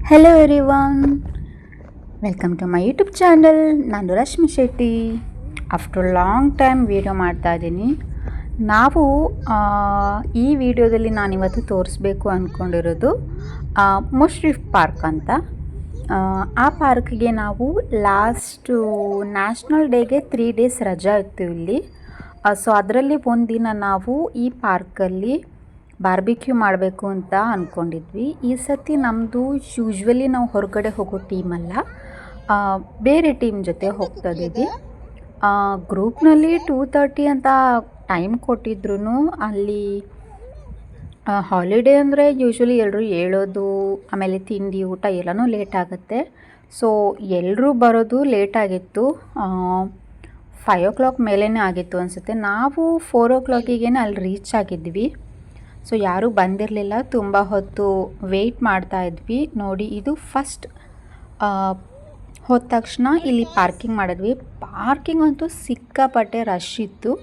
Hello everyone, welcome to my YouTube channel. ನಾನು Rashmi Shetty. After long time video ಮಾಡ್ತಾ ಇದ್ದೀನಿ. ನಾವು ಈ ವಿಡಿಯೋದಲ್ಲಿ ನಾನಿವತ್ತು ತೋರಿಸ್ಬೇಕು ಅಂದ್ಕೊಂಡಿರೋದು ಮುಷ್ರಿಫ್ ಪಾರ್ಕ್ ಅಂತ. ಆ ಪಾರ್ಕ್ಗೆ ನಾವು ಲಾಸ್ಟು ನ್ಯಾಷನಲ್ ಡೇಗೆ 3 ಡೇಸ್ ರಜಾ ಇತ್ತು ಇಲ್ಲಿ. ಸೊ ಅದರಲ್ಲಿ ಒಂದಿನ ನಾವು ಈ ಪಾರ್ಕಲ್ಲಿ ಬಾರ್ಬಿಕ್ಯೂ ಮಾಡಬೇಕು ಅಂತ ಅಂದ್ಕೊಂಡಿದ್ವಿ. ಈ ಸತಿ ನಮ್ಮದು ಯೂಶ್ವಲಿ ನಾವು ಹೊರಗಡೆ ಹೋಗೋ ಟೀಮಲ್ಲ, ಬೇರೆ ಟೀಮ್ ಜೊತೆ ಹೋಗ್ತಾ ಇದ್ದೀವಿ. ಗ್ರೂಪ್ನಲ್ಲಿ 2:30 ಅಂತ ಟೈಮ್ ಕೊಟ್ಟಿದ್ರು. ಅಲ್ಲಿ ಹಾಲಿಡೇ ಅಂದರೆ ಯೂಶ್ವಲಿ ಎಲ್ಲರೂ ಹೇಳೋದು, ಆಮೇಲೆ ತಿಂಡಿ ಊಟ ಎಲ್ಲನೂ ಲೇಟ್ ಆಗುತ್ತೆ. ಸೊ ಎಲ್ಲರೂ ಬರೋದು ಲೇಟಾಗಿತ್ತು. 5 o'clock ಮೇಲೇ ಆಗಿತ್ತು ಅನಿಸುತ್ತೆ. ನಾವು 4 o'clockಗೇ ಅಲ್ಲಿ ರೀಚ್ ಆಗಿದ್ವಿ. ಸೊ ಯಾರೂ ಬಂದಿರಲಿಲ್ಲ, ತುಂಬ ಹೊತ್ತು ವೆಯ್ಟ್ ಮಾಡ್ತಾ ಇದ್ವಿ. ನೋಡಿ, ಇದು ಫಸ್ಟ್ ಹೋದ ತಕ್ಷಣ ಇಲ್ಲಿ ಪಾರ್ಕಿಂಗ್ ಮಾಡಿದ್ವಿ. ಪಾರ್ಕಿಂಗ್ ಅಂತೂ ಸಿಕ್ಕಾಪಟ್ಟೆ ರಶ್ ಇತ್ತು.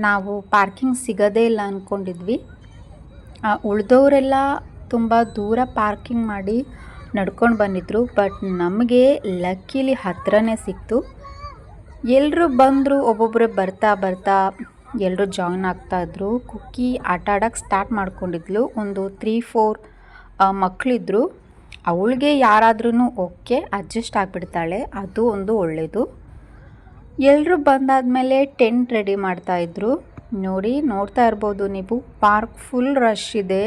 ನಾವು ಪಾರ್ಕಿಂಗ್ ಸಿಗೋದೇ ಇಲ್ಲ ಅಂದ್ಕೊಂಡಿದ್ವಿ. ಉಳಿದವರೆಲ್ಲ ತುಂಬ ದೂರ ಪಾರ್ಕಿಂಗ್ ಮಾಡಿ ನಡ್ಕೊಂಡು ಬಂದಿದ್ದರು. ಬಟ್ ನಮಗೆ ಲಕ್ಕಿಲಿ ಹತ್ರನೇ ಸಿಕ್ತು. ಎಲ್ಲರೂ ಬಂದರು, ಒಬ್ಬೊಬ್ಬರೇ ಬರ್ತಾ ಎಲ್ಲರೂ ಜಾಯ್ನ್ ಆಗ್ತಾಯಿದ್ರು. ಕುಕ್ಕಿ ಆಟ ಆಡೋಕ್ಕೆ ಸ್ಟಾರ್ಟ್ ಮಾಡ್ಕೊಂಡಿದ್ಲು. ಒಂದು 3-4 ಮಕ್ಕಳಿದ್ರು. ಅವಳಿಗೆ ಯಾರಾದ್ರೂ ಓಕೆ ಅಡ್ಜಸ್ಟ್ ಆಗಿಬಿಡ್ತಾಳೆ, ಅದು ಒಂದು ಒಳ್ಳೆಯದು. ಎಲ್ಲರೂ ಬಂದಾದಮೇಲೆ ಟೆಂಟ್ ರೆಡಿ ಮಾಡ್ತಾಯಿದ್ರು. ನೋಡ್ತಾ ಇರ್ಬೋದು ನೀವು, ಪಾರ್ಕ್ ಫುಲ್ ರಶ್ ಇದೆ.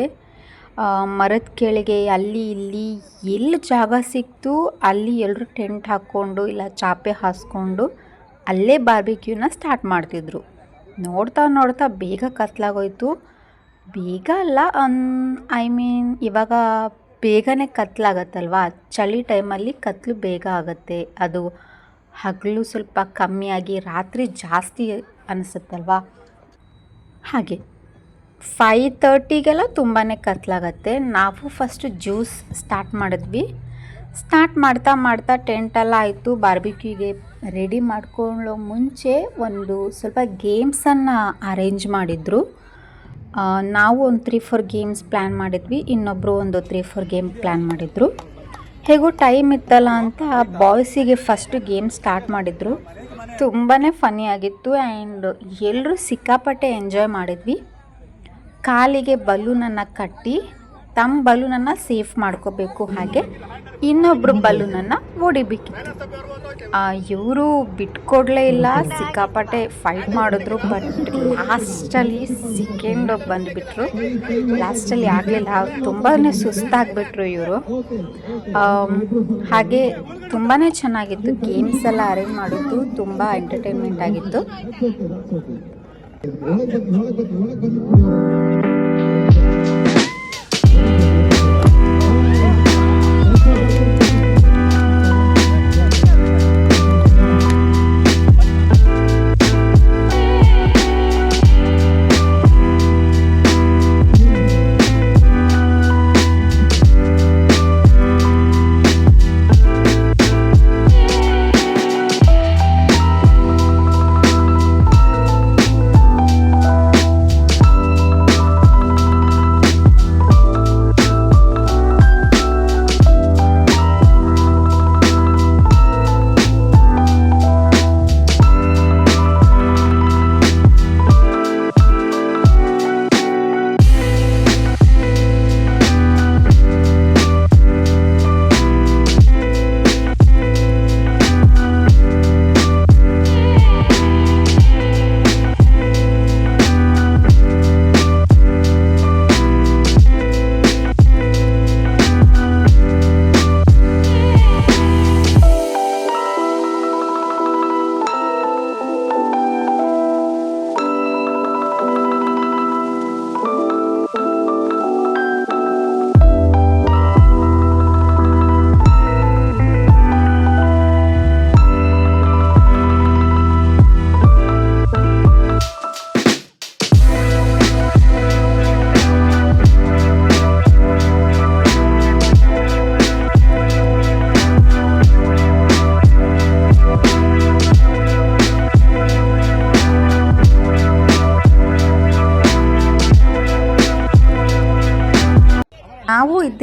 ಮರದ ಕೆಳಗೆ ಅಲ್ಲಿ ಇಲ್ಲಿ ಎಲ್ಲಿ ಜಾಗ ಸಿಕ್ತು ಅಲ್ಲಿ ಎಲ್ಲರೂ ಟೆಂಟ್ ಹಾಕ್ಕೊಂಡು ಇಲ್ಲ ಚಾಪೆ ಹಾಸ್ಕೊಂಡು ಅಲ್ಲೇ ಬಾರ್ಬಿಕ್ಯೂನ ಸ್ಟಾರ್ಟ್ ಮಾಡ್ತಿದ್ರು. ನೋಡ್ತಾ ಬೇಗ ಕತ್ಲಾಗೋಯ್ತು. ಬೇಗ ಅಲ್ಲ, ಇವಾಗ ಬೇಗನೆ ಕತ್ಲಾಗತ್ತಲ್ವ. ಚಳಿ ಟೈಮಲ್ಲಿ ಕತ್ಲು ಬೇಗ ಆಗುತ್ತೆ. ಅದು ಹಗಲು ಸ್ವಲ್ಪ ಕಮ್ಮಿಯಾಗಿ ರಾತ್ರಿ ಜಾಸ್ತಿ ಅನಿಸುತ್ತಲ್ವ. ಹಾಗೆ 5:30ಗೆಲ್ಲ ತುಂಬಾ ಕತ್ಲಾಗತ್ತೆ. ನಾವು ಫಸ್ಟು ಜ್ಯೂಸ್ ಸ್ಟಾರ್ಟ್ ಮಾಡಿದ್ವಿ. ಸ್ಟಾರ್ಟ್ ಮಾಡ್ತಾ ಟೆಂಟೆಲ್ಲ ಆಯಿತು. ಬಾರ್ಬಿಕ್ಯೂಗೆ ರೆಡಿ ಮಾಡ್ಕೊಳ್ಳೋ ಮುಂಚೆ ಒಂದು ಸ್ವಲ್ಪ ಗೇಮ್ಸನ್ನು ಅರೇಂಜ್ ಮಾಡಿದರು. ನಾವು ಒಂದು 3-4 ಗೇಮ್ಸ್ ಪ್ಲ್ಯಾನ್ ಮಾಡಿದ್ವಿ. ಇನ್ನೊಬ್ಬರು ಒಂದು 3-4 ಗೇಮ್ ಪ್ಲ್ಯಾನ್ ಮಾಡಿದರು. ಹೇಗೂ ಟೈಮ್ ಇತ್ತಲ್ಲ ಅಂತ ಬಾಯ್ಸಿಗೆ ಫಸ್ಟು ಗೇಮ್ ಸ್ಟಾರ್ಟ್ ಮಾಡಿದರು. ತುಂಬಾ ಫನ್ನಿ ಆಗಿತ್ತು ಆ್ಯಂಡ್ ಎಲ್ಲರೂ ಸಿಕ್ಕಾಪಟ್ಟೆ ಎಂಜಾಯ್ ಮಾಡಿದ್ವಿ. ಕಾಲಿಗೆ ಬಲೂನನ್ನು ಕಟ್ಟಿ ತಮ್ಮ ಬಲೂನನ್ನು ಸೇಫ್ ಮಾಡ್ಕೋಬೇಕು, ಹಾಗೆ ಇನ್ನೊಬ್ಬರು ಬಲೂನನ್ನು ಹೊಡಿಬೇಕಿತ್ತು. ಇವರು ಬಿಟ್ಕೊಡ್ಲೇ ಇಲ್ಲ, ಸಿಕ್ಕಾಪಟ್ಟೆ ಫೈಟ್ ಮಾಡಿದ್ರು. ಬಟ್ ಲಾಸ್ಟಲ್ಲಿ ಸೆಕೆಂಡ್ ಬಂದುಬಿಟ್ರು. ಲಾಸ್ಟಲ್ಲಿ ಆಗಲಿಲ್ಲ, ತುಂಬಾ ಸುಸ್ತಾಗಿಬಿಟ್ರು ಇವರು. ಹಾಗೆ ತುಂಬಾ ಚೆನ್ನಾಗಿತ್ತು. ಗೇಮ್ಸ್ ಎಲ್ಲ ಅರೇಂಜ್ ಮಾಡಿದ್ದು ತುಂಬ ಎಂಟರ್ಟೈನ್ಮೆಂಟ್ ಆಗಿತ್ತು.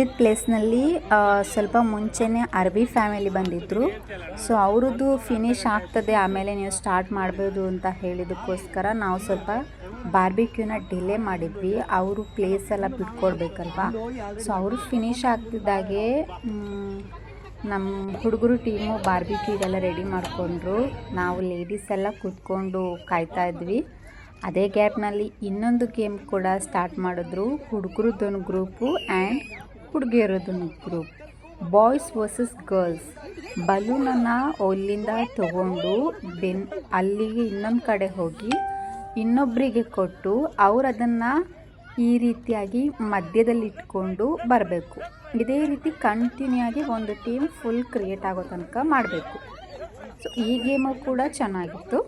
ಕೂತಿದ್ದ ಪ್ಲೇಸ್ನಲ್ಲಿ ಸ್ವಲ್ಪ ಮುಂಚೆನೇ ಅರ್ಬಿ ಫ್ಯಾಮಿಲಿ ಬಂದಿದ್ದರು. ಸೊ ಅವ್ರದ್ದು ಫಿನಿಶ್ ಆಗ್ತದೆ, ಆಮೇಲೆ ನೀವು ಸ್ಟಾರ್ಟ್ ಮಾಡ್ಬೋದು ಅಂತ ಹೇಳಿದಕ್ಕೋಸ್ಕರ ನಾವು ಸ್ವಲ್ಪ ಬಾರ್ಬಿಕ್ಯೂನ ಡಿಲೇ ಮಾಡಿದ್ವಿ. ಅವರು ಪ್ಲೇಸ್ ಎಲ್ಲ ಬಿಟ್ಕೊಡ್ಬೇಕಲ್ವಾ. ಸೊ ಅವರು ಫಿನಿಶ್ ಆಗ್ತಿದ್ದಾಗೆ ನಮ್ಮ ಹುಡುಗರು ಟೀಮು ಬಾರ್ಬಿಕ್ಯೂಗೆಲ್ಲ ರೆಡಿ ಮಾಡಿಕೊಂಡ್ರು. ನಾವು ಲೇಡೀಸ್ ಎಲ್ಲ ಕೂತ್ಕೊಂಡು ಕಾಯ್ತಾ ಇದ್ವಿ. ಅದೇ ಗ್ಯಾಪ್ನಲ್ಲಿ ಇನ್ನೊಂದು ಗೇಮ್ ಕೂಡ ಸ್ಟಾರ್ಟ್ ಮಾಡಿದ್ರು. ಹುಡುಗರದ್ದೊಂದು ಗ್ರೂಪು ಆ್ಯಂಡ್ ಹುಡುಗಿಯರದೊಂದು ಗ್ರೂಪ್, ಬಾಯ್ಸ್ ವರ್ಸಸ್ ಗರ್ಲ್ಸ್. ಬಲೂನನ್ನು ಅಲ್ಲಿಂದ ತಗೊಂಡು ಅಲ್ಲಿಗೆ ಇನ್ನೊಂದು ಕಡೆ ಹೋಗಿ ಇನ್ನೊಬ್ಬರಿಗೆ ಕೊಟ್ಟು ಅವ್ರು ಅದನ್ನು ಈ ರೀತಿಯಾಗಿ ಮಧ್ಯದಲ್ಲಿ ಇಟ್ಕೊಂಡು ಬರಬೇಕು. ಇದೇ ರೀತಿ ಕಂಟಿನ್ಯೂ ಆಗಿ ಒಂದು ಟೀಮ್ ಫುಲ್ ಕ್ರಿಯೇಟ್ ಆಗೋ ತನಕ ಮಾಡಬೇಕು. ಸೊ ಈ ಗೇಮು ಕೂಡ ಚೆನ್ನಾಗಿತ್ತು.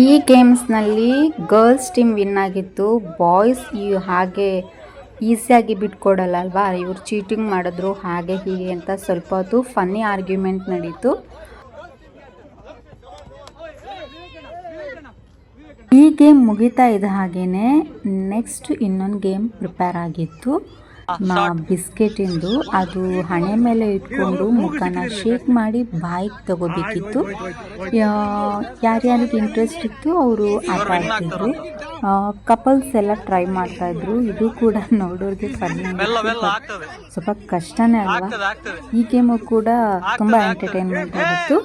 ಈ ಗೇಮ್ಸ್ನಲ್ಲಿ ಗರ್ಲ್ಸ್ ಟೀಮ್ ವಿನ್ ಆಗಿತ್ತು. ಬಾಯ್ಸ್ ಹಾಗೆ ಈಸಿಯಾಗಿ ಬಿಟ್ಕೊಡಲ್ಲ ಅಲ್ವಾ, ಇವ್ರು ಚೀಟಿಂಗ್ ಮಾಡಿದ್ರು ಹಾಗೆ ಹೀಗೆ ಅಂತ ಸ್ವಲ್ಪ ಹೊತ್ತು ಫನ್ನಿ ಆರ್ಗ್ಯುಮೆಂಟ್ ನಡೀತು. ಈ ಗೇಮ್ ಮುಗಿತಾ ಇದ್ದ ಹಾಗೇನೆ ನೆಕ್ಸ್ಟ್ ಇನ್ನೊಂದು ಗೇಮ್ ಪ್ರಿಪೇರ್ ಆಗಿತ್ತು. ಬಿಸ್ಕೆಟಿಂದು ಅದು ಹಣೆ ಮೇಲೆ ಇಟ್ಕೊಂಡು ಮುಖನ ಶೇಕ್ ಮಾಡಿ ಬಾಯಿಗೆ ತಗೋಬೇಕಿತ್ತು. ಯಾರ್ಯಾರಿಗೆ ಇಂಟ್ರೆಸ್ಟ್ ಇತ್ತು ಅವರು ಆಟ ಆಡ್ತಿದ್ರು. ಕಪಲ್ಸ್ ಎಲ್ಲ ಟ್ರೈ ಮಾಡ್ತಾ ಇದ್ರು. ಇದು ಕೂಡ ನೋಡೋರಿಗೆ ಫನ್ನಿ, ಸ್ವಲ್ಪ ಕಷ್ಟನೇ ಅಲ್ವಾ. ಈ ಗೇಮು ಕೂಡ ತುಂಬಾ ಎಂಟರ್ಟೈನ್ಮೆಂಟ್ ಆಗಿತ್ತು.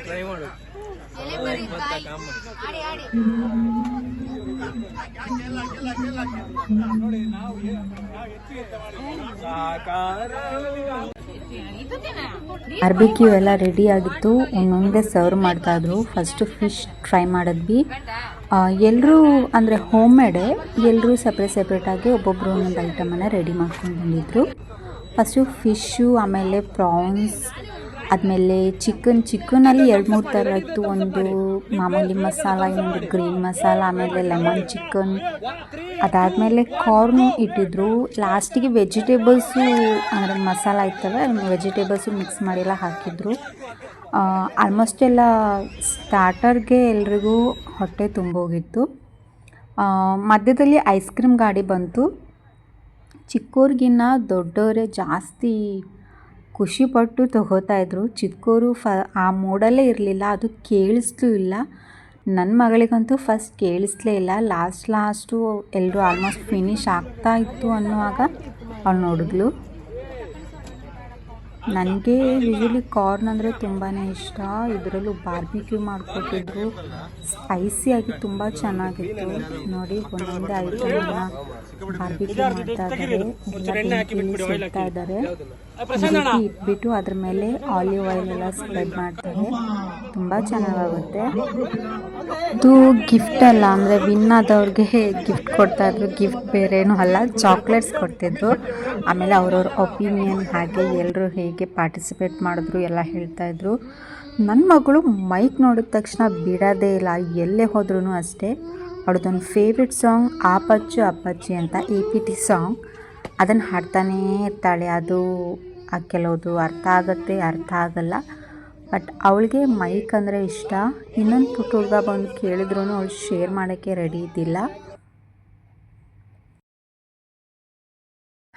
ಟ್ರೈ ಮಾಡು. ಬಾರ್ಬಿಕ್ಯೂ ಎಲ್ಲ ರೆಡಿ ಆಗಿತ್ತು. ಒಂದೊಂದೇ ಸರ್ವ್ ಮಾಡ್ತಾ ಇದ್ರು. ಫಸ್ಟ್ ಫಿಶ್ ಟ್ರೈ ಮಾಡಿದ್ವಿ. ಎಲ್ಲರೂ ಅಂದರೆ ಹೋಮ್ ಮೇಡೇ, ಎಲ್ಲರೂ ಸಪ್ರೇಟಾಗಿ ಒಬ್ಬೊಬ್ಬರು ಒಂದೊಂದು ಐಟಮನ್ನು ರೆಡಿ ಮಾಡ್ಕೊಂಡು ಬಂದಿದ್ರು. ಫಸ್ಟು ಫಿಶ್ಶು, ಆಮೇಲೆ ಪ್ರಾನ್ಸ್, ಆದಮೇಲೆ ಚಿಕನಲ್ಲಿ 2-3 ಥರ ಇತ್ತು. ಒಂದು ಮಾಮೂಲಿ ಮಸಾಲ, ಇನ್ನೊಂದು ಗ್ರೀನ್ ಮಸಾಲ, ಆಮೇಲೆ ಲೆಮನ್ ಚಿಕನ್, ಅದಾದಮೇಲೆ ಕಾರ್ನು ಇಟ್ಟಿದ್ರು. ಲಾಸ್ಟಿಗೆ ವೆಜಿಟೇಬಲ್ಸು ಅಂದರೆ ಮಸಾಲ ಇತ್ತಲ್ಲ, ವೆಜಿಟೇಬಲ್ಸು ಮಿಕ್ಸ್ ಮಾಡಿಲ್ಲ ಹಾಕಿದ್ರು. ಆಲ್ಮೋಸ್ಟ್ ಎಲ್ಲ ಸ್ಟಾರ್ಟರ್ಗೆ ಎಲ್ರಿಗೂ ಹೊಟ್ಟೆ ತುಂಬೋಗಿತ್ತು. ಮಧ್ಯದಲ್ಲಿ ಐಸ್ ಕ್ರೀಮ್ ಗಾಡಿ ಬಂತು. ಚಿಕ್ಕೋರಿಗಿನ್ನ ದೊಡ್ಡವರೇ ಜಾಸ್ತಿ ಖುಷಿಪಟ್ಟು ತಗೋತಾಯಿದ್ರು. ಚಿಕ್ಕೋರು ಆ ಮೂಡಲ್ಲೇ ಇರಲಿಲ್ಲ, ಅದು ಕೇಳಿಸ್ಲೂ ಇಲ್ಲ. ನನ್ನ ಮಗಳಿಗಂತೂ ಫಸ್ಟ್ ಕೇಳಿಸ್ಲೇ ಇಲ್ಲ. ಲಾಸ್ಟು ಎಲ್ಲರೂ ಆಲ್ಮೋಸ್ಟ್ ಫಿನಿಶ್ ಆಗ್ತಾ ಇತ್ತು ಅನ್ನುವಾಗ ಅವಳು ನೋಡಿದ್ಲು. ನನಗೆ ಯೂಶ್ವಲಿ ಕಾರ್ನ್ ಅಂದರೆ ತುಂಬಾ ಇಷ್ಟ. ಇದರಲ್ಲೂ ಬಾರ್ಬಿಕ್ಯೂ ಮಾಡಿಕೊಟ್ಟಿದ್ರು. ಸ್ಪೈಸಿಯಾಗಿ ತುಂಬ ಚೆನ್ನಾಗಿತ್ತು. ನೋಡಿ, ಒಂದೊಂದೇ ಐಟಮನ್ನು ಬಾರ್ಬಿಕ್ಯೂ ಮಾಡ್ತಾ ಇದ್ದಾರೆ, ಎಲ್ಲ ಬೆಂಕಿಲಿ ಸುಡ್ತಾ ಇದ್ದಾರೆ. ಈ ರೀತಿ ಇಟ್ಬಿಟ್ಟು ಅದ್ರ ಮೇಲೆ ಆಲಿವ್ ಆಯಿಲ್ ಎಲ್ಲ ಸ್ಪ್ರೆಡ್ ಮಾಡ್ತಾರೆ. ತುಂಬ ಚೆನ್ನಾಗಾಗುತ್ತೆ. ಇದು ಗಿಫ್ಟ್ ಅಲ್ಲ, ಅಂದರೆ ವಿನ್ ಆದವ್ರಿಗೆ ಗಿಫ್ಟ್ ಕೊಡ್ತಾಯಿದ್ರು. ಗಿಫ್ಟ್ ಬೇರೇನೂ ಅಲ್ಲ, ಚಾಕ್ಲೇಟ್ಸ್ ಕೊಡ್ತಿದ್ರು. ಆಮೇಲೆ ಅವ್ರವ್ರ ಒಪಿನಿಯನ್ ಹಾಗೆ ಎಲ್ಲರೂ ಹೇಗೆ ಪಾರ್ಟಿಸಿಪೇಟ್ ಮಾಡಿದ್ರು ಎಲ್ಲ ಹೇಳ್ತಾಯಿದ್ರು. ನನ್ನ ಮಗಳು ಮೈಕ್ ನೋಡಿದ ತಕ್ಷಣ ಬಿಡೋದೇ ಇಲ್ಲ, ಎಲ್ಲೇ ಹೋದ್ರೂ ಅಷ್ಟೇ. ಅವಳದೊಂದು ಫೇವ್ರೆಟ್ ಸಾಂಗ್ ಆಪಚ್ಚು ಅಪ್ಪಚ್ಚಿ ಅಂತ APT ಸಾಂಗ್, ಅದನ್ನು ಹಾಡ್ತಾನೇ ಇರ್ತಾಳೆ. ಅದು ಕೆಲವುದು ಅರ್ಥ ಆಗುತ್ತೆ, ಅರ್ಥ ಆಗಲ್ಲ. ಬಟ್ ಅವಳಿಗೆ ಮೈಕ್ ಅಂದರೆ ಇಷ್ಟ. ಇನ್ನೊಂದು ಪುಟ್ಟ ಹುಡುಗ ಬಂದು ಕೇಳಿದ್ರು ಅವಳು ಶೇರ್ ಮಾಡೋಕ್ಕೆ ರೆಡಿ ಇದ್ದಿಲ್ಲ.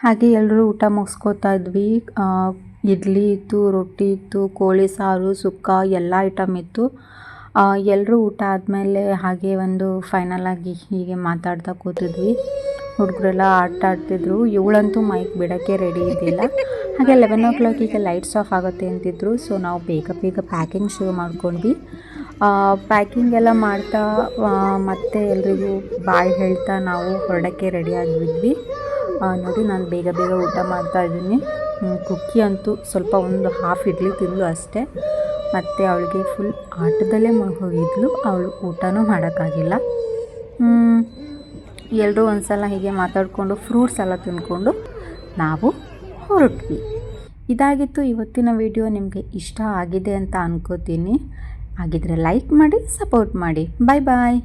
ಹಾಗೆ ಎಲ್ಲರೂ ಊಟ ಮುಗಿಸ್ಕೋತಾ ಇದ್ವಿ. ಇಡ್ಲಿ ಇತ್ತು, ರೊಟ್ಟಿ ಇತ್ತು, ಕೋಳಿ ಸಾರು, ಸುಕ್ಕ ಎಲ್ಲ ಐಟಮ್ ಇತ್ತು. ಎಲ್ಲರೂ ಊಟ ಆದಮೇಲೆ ಹಾಗೆ ಒಂದು ಫೈನಲ್ ಆಗಿ ಹೀಗೆ ಮಾತಾಡ್ತಾ ಕೂತಿದ್ವಿ. ಹುಡುಗರೆಲ್ಲ ಆಟ ಆಡ್ತಿದ್ರು. ಇವಳಂತೂ ಮೈಕ್ ಬಿಡೋಕ್ಕೆ ರೆಡಿ ಇದ್ದಿಲ್ಲ. ಹಾಗೆ 11 o'clock ಲೈಟ್ಸ್ ಆಫ್ ಆಗುತ್ತೆ ಅಂತಿದ್ರು. ಸೊ ನಾವು ಬೇಗ ಬೇಗ ಪ್ಯಾಕಿಂಗ್ ಶುರು ಮಾಡ್ಕೊಂಡ್ವಿ. ಪ್ಯಾಕಿಂಗ್ ಎಲ್ಲ ಮಾಡ್ತಾ ಮತ್ತೆ ಎಲ್ರಿಗೂ ಬಾಯ್ ಹೇಳ್ತಾ ನಾವು ಹೊರಡೋಕ್ಕೆ ರೆಡಿ ಆಗಿದ್ವಿ. ನೋಡಿ ನಾನು ಬೇಗ ಬೇಗ ಊಟ ಮಾಡ್ತಾಯಿದ್ದೀನಿ. ಕುಕ್ಕಿ ಅಂತೂ ಸ್ವಲ್ಪ ಒಂದು ಹಾಫ್ ಇಡ್ಲಿ ತಿಂದಳು ಅಷ್ಟೇ. ಮತ್ತು ಅವಳಿಗೆ ಫುಲ್ ಆಟದಲ್ಲೇ ಮುಳುಗೋಗಿದ್ಲು. ಅವಳು ಊಟನೂ ಮಾಡೋಕ್ಕಾಗಿಲ್ಲ. ಎಲ್ಲರೂ ಒಂದು ಸಲ ಹೀಗೆ ಮಾತಾಡಿಕೊಂಡು ಫ್ರೂಟ್ಸ್ ಎಲ್ಲ ತಿಂದ್ಕೊಂಡು ನಾವು ಹೊರಟ್ವಿ. ಇದಾಗಿತ್ತು ಇವತ್ತಿನ ವಿಡಿಯೋ. ನಿಮಗೆ ಇಷ್ಟ ಆಗಿದೆ ಅಂತ ಅನ್ಕೋತೀನಿ. ಹಾಗಿದ್ರೆ ಲೈಕ್ ಮಾಡಿ, ಸಪೋರ್ಟ್ ಮಾಡಿ. ಬಾಯ್ ಬಾಯ್.